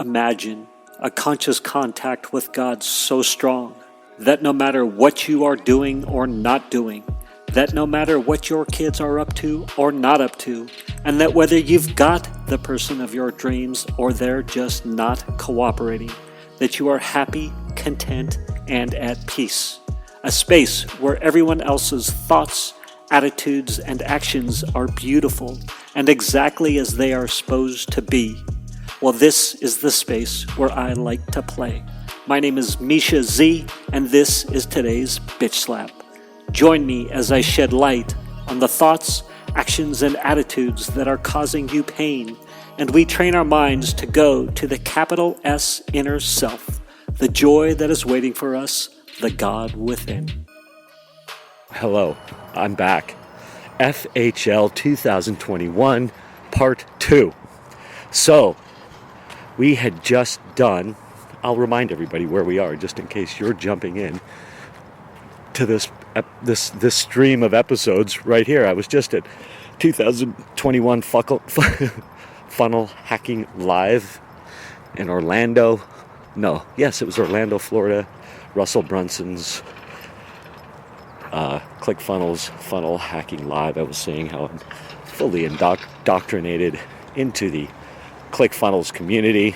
Imagine a conscious contact with God so strong that no matter what you are doing or not doing, that no matter what your kids are up to or not up to, and that whether you've got the person of your dreams or they're just not cooperating, that you are happy, content, and at peace. A space where everyone else's thoughts, attitudes, and actions are beautiful and exactly as they are supposed to be. Well, this is the space where I like to play. My name is Mischa Z, and this is today's Bitch Slap. Join me as I shed light on the thoughts, actions, and attitudes that are causing you pain, and we train our minds to go to the capital S inner self, the joy that is waiting for us, the God within. Hello, I'm back. FHL 2021, Part 2. So, we had just done, I'll remind everybody where we are, just in case you're jumping in to this stream of episodes right here. I was just at 2021 Funnel Hacking Live in Orlando. It was Orlando, Florida. Russell Brunson's ClickFunnels Funnel Hacking Live. I was saying how I'm fully indoctrinated into the ClickFunnels community.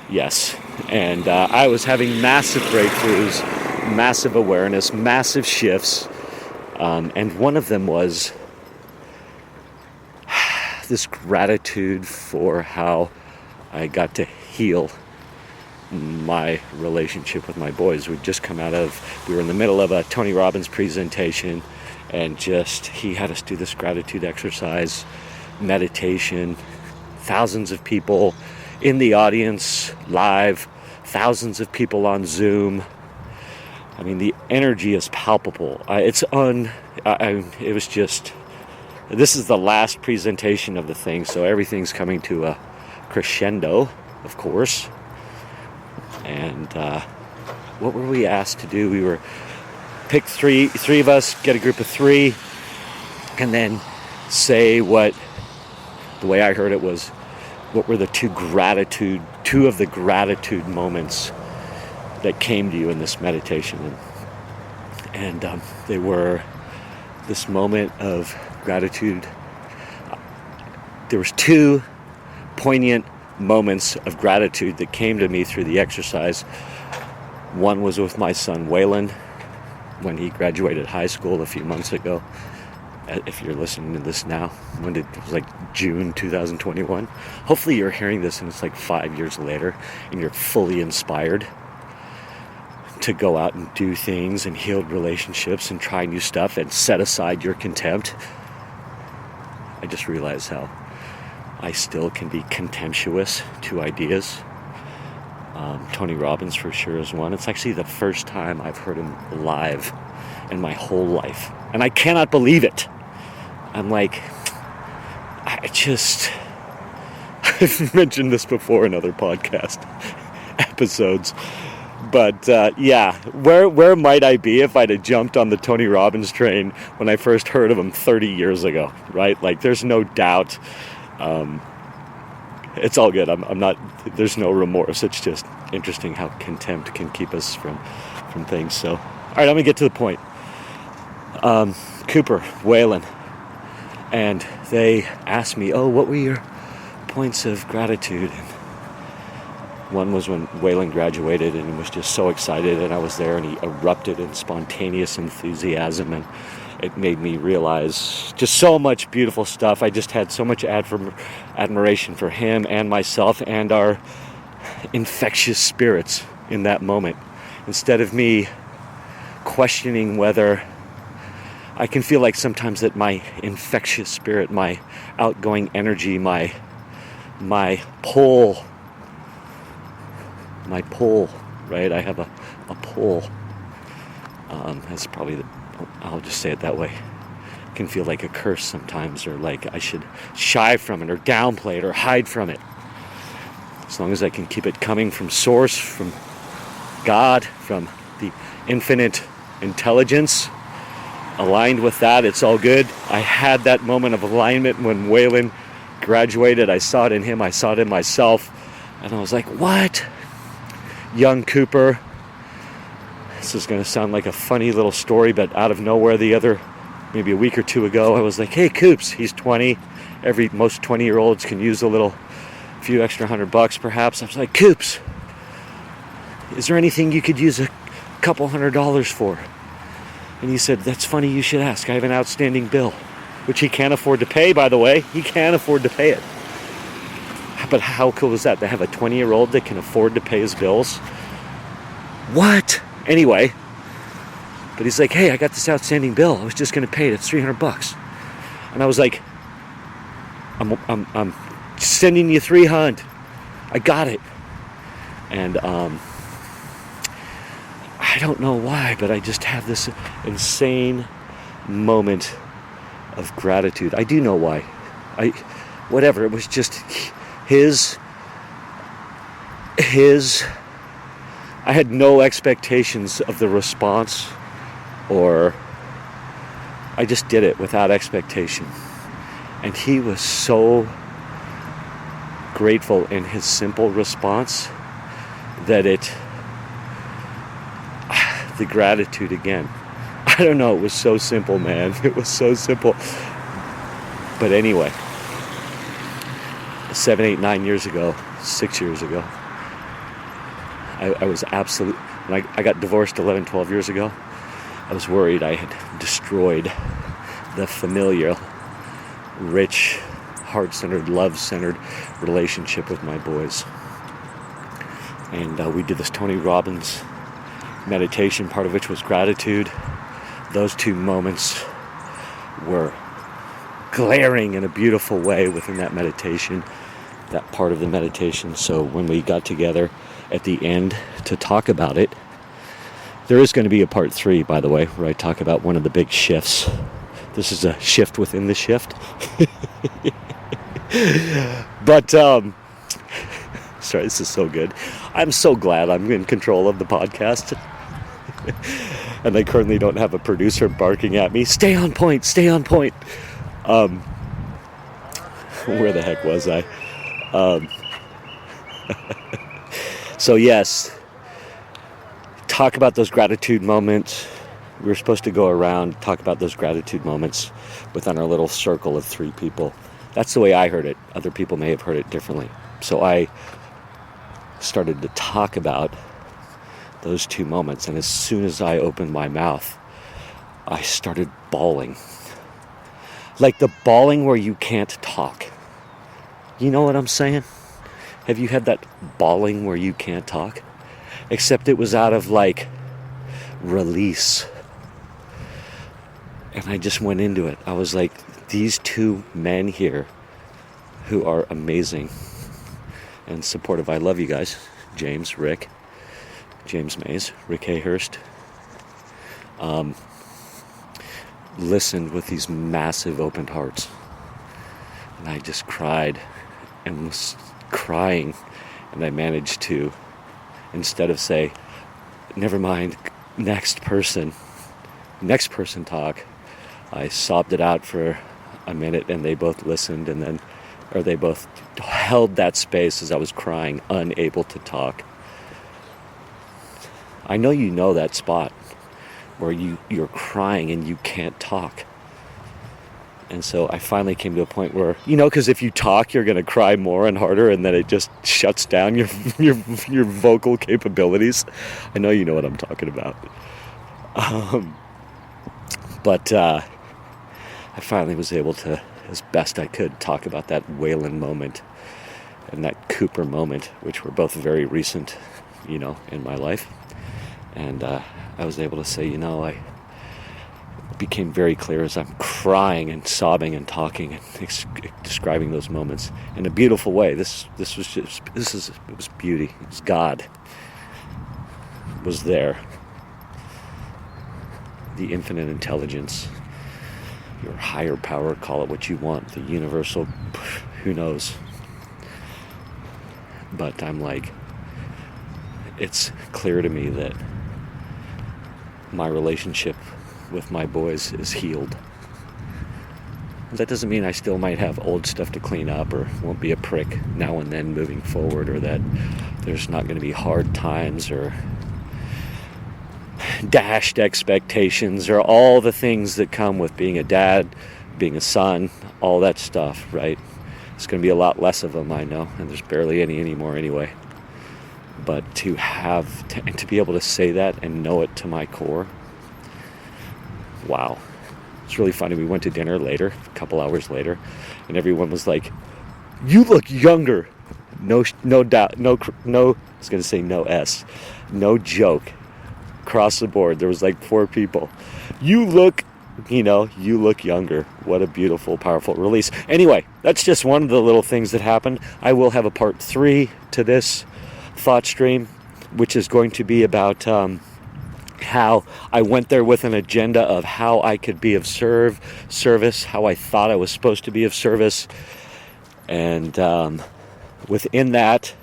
Yes, and I was having massive breakthroughs, massive awareness, massive shifts, and one of them was this gratitude for how I got to heal my relationship with my boys. We'd just come we were in the middle of a Tony Robbins presentation, and he had us do this gratitude exercise, meditation, thousands of people in the audience, live, thousands of people on Zoom. I mean, the energy is palpable. This is the last presentation of the thing, so everything's coming to a crescendo, of course. And what were we asked to do? We were pick three of us, get a group of three, and then say the way I heard it was, what were the two of the gratitude moments that came to you in this meditation? And they were this moment of gratitude. There was two poignant moments of gratitude that came to me through the exercise. One was with my son Waylon when he graduated high school a few months ago. If you're listening to this now, it was like June 2021. Hopefully you're hearing this and it's like 5 years later and you're fully inspired to go out and do things and heal relationships and try new stuff and set aside your contempt. I just realized how I still can be contemptuous to ideas. Tony Robbins for sure is one. It's actually the first time I've heard him live in my whole life. And I cannot believe it. I'm like, I've mentioned this before in other podcast episodes. But where might I be if I'd have jumped on the Tony Robbins train when I first heard of him 30 years ago, right? Like, there's no doubt. It's all good. There's no remorse. It's just interesting how contempt can keep us from things. So, all right, I'm going to get to the point. Cooper, Waylon, and they asked me, what were your points of gratitude? And one was when Waylon graduated and he was just so excited, and I was there, and he erupted in spontaneous enthusiasm, and it made me realize just so much beautiful stuff. I just had so much admiration for him and myself and our infectious spirits in that moment. Instead of me questioning whether I can feel like sometimes that my infectious spirit, my outgoing energy, my pull, right? I have a pull. That's probably I'll just say it that way. It can feel like a curse sometimes, or like I should shy from it or downplay it or hide from it. As long as I can keep it coming from source, from God, from the infinite intelligence, aligned with that, it's all good. I had that moment of alignment when Waylon graduated. I saw it in him. I saw it in myself. And I was like, what? Young Cooper. This is going to sound like a funny little story, but out of nowhere maybe a week or two ago, I was like, hey, Coops, he's 20. Most 20-year-olds can use a few extra $100 perhaps. I was like, Coops, is there anything you could use a couple $100 for? And he said, that's funny you should ask. I have an outstanding bill, which he can't afford to pay, by the way. He can't afford to pay it. But how cool is that? To have a 20-year-old that can afford to pay his bills? What? Anyway, but he's like, hey, I got this outstanding bill. I was just going to pay it. It's $300. And I was like, I'm sending you $300. I got it. And I don't know why, but I just have this insane moment of gratitude. I do know why. Whatever. It was just his. I had no expectations of the response, or I just did it without expectation. And he was so grateful in his simple response that the gratitude again. I don't know, it was so simple, man. It was so simple. But anyway, 7, 8, 9 years ago, 6 years ago, I was when I got divorced 11, 12 years ago, I was worried I had destroyed the familial, rich, heart-centered, love-centered relationship with my boys. And we did this Tony Robbins meditation, part of which was gratitude. Those two moments were glaring in a beautiful way within that meditation, that part of the meditation. So when we got together at the end to talk about it, there is going to be a part 3, by the way, where I talk about one of the big shifts. This is a shift within the shift. But, sorry, this is so good. I'm so glad I'm in control of the podcast. And I currently don't have a producer barking at me, stay on point, stay on point. Where the heck was I? So yes, talk about those gratitude moments. We were supposed to go around, talk about those gratitude moments within our little circle of 3 people. That's the way I heard it. Other people may have heard it differently. So I started to talk about those 2 moments, and as soon as I opened my mouth, I started bawling. Like the bawling where you can't talk. You know what I'm saying? Have you had that bawling where you can't talk? Except it was out of like release. And I just went into it. I was like, these 2 men here who are amazing and supportive. I love you guys. James, Rick, James Mays, Rick Hayhurst. Listened with these massive opened hearts. And I just cried and was crying, and I managed to, instead of say, never mind, next person talk, I sobbed it out for a minute, and they both listened, they both held that space as I was crying, unable to talk. I know you know that spot where you're crying and you can't talk. And so I finally came to a point where, because if you talk, you're going to cry more and harder, and then it just shuts down your vocal capabilities. I know you know what I'm talking about. But I finally was able to, as best I could, talk about that Waylon moment and that Cooper moment, which were both very recent, in my life. And I was able to say, I became very clear as I'm crying and sobbing and talking and describing those moments in a beautiful way. It was beauty. It was God was there. The infinite intelligence, your higher power, call it what you want, the universal, who knows. But I'm like, it's clear to me that my relationship with my boys is healed. That doesn't mean I still might have old stuff to clean up or won't be a prick now and then moving forward, or that there's not going to be hard times or dashed expectations or all the things that come with being a dad, being a son, all that stuff, right? It's going to be a lot less of them, I know, and there's barely any anymore anyway. But to be able to say that and know it to my core, wow. It's really funny. We went to dinner later, a couple hours later, and everyone was like, "You look younger." No doubt. No. I was going to say no S. No joke. Across the board, there was like 4 people. You look younger. What a beautiful, powerful release. Anyway, that's just one of the little things that happened. I will have a part 3 to this thought stream, which is going to be about how I went there with an agenda of how I could be of service, how I thought I was supposed to be of service. And within that,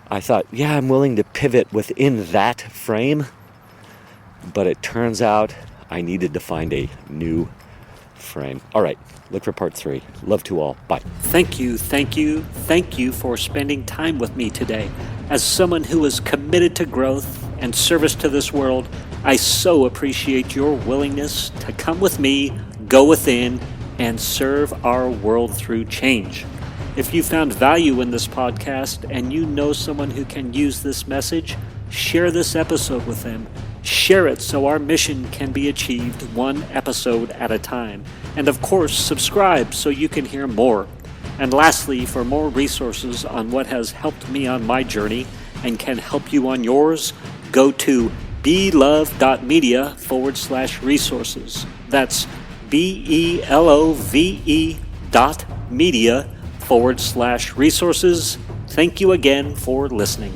I thought, yeah, I'm willing to pivot within that frame. But it turns out I needed to find a new frame. All right, look for part 3. Love to all. Bye. Thank you for spending time with me today. As someone who is committed to growth and service to this world, I so appreciate your willingness to come with me, go within, and serve our world through change. If you found value in this podcast and you know someone who can use this message, share this episode with them. Share it so our mission can be achieved one episode at a time. And of course, subscribe so you can hear more. And lastly, for more resources on what has helped me on my journey and can help you on yours, go to belove.media/resources. That's BELOVE.media/resources. Thank you again for listening.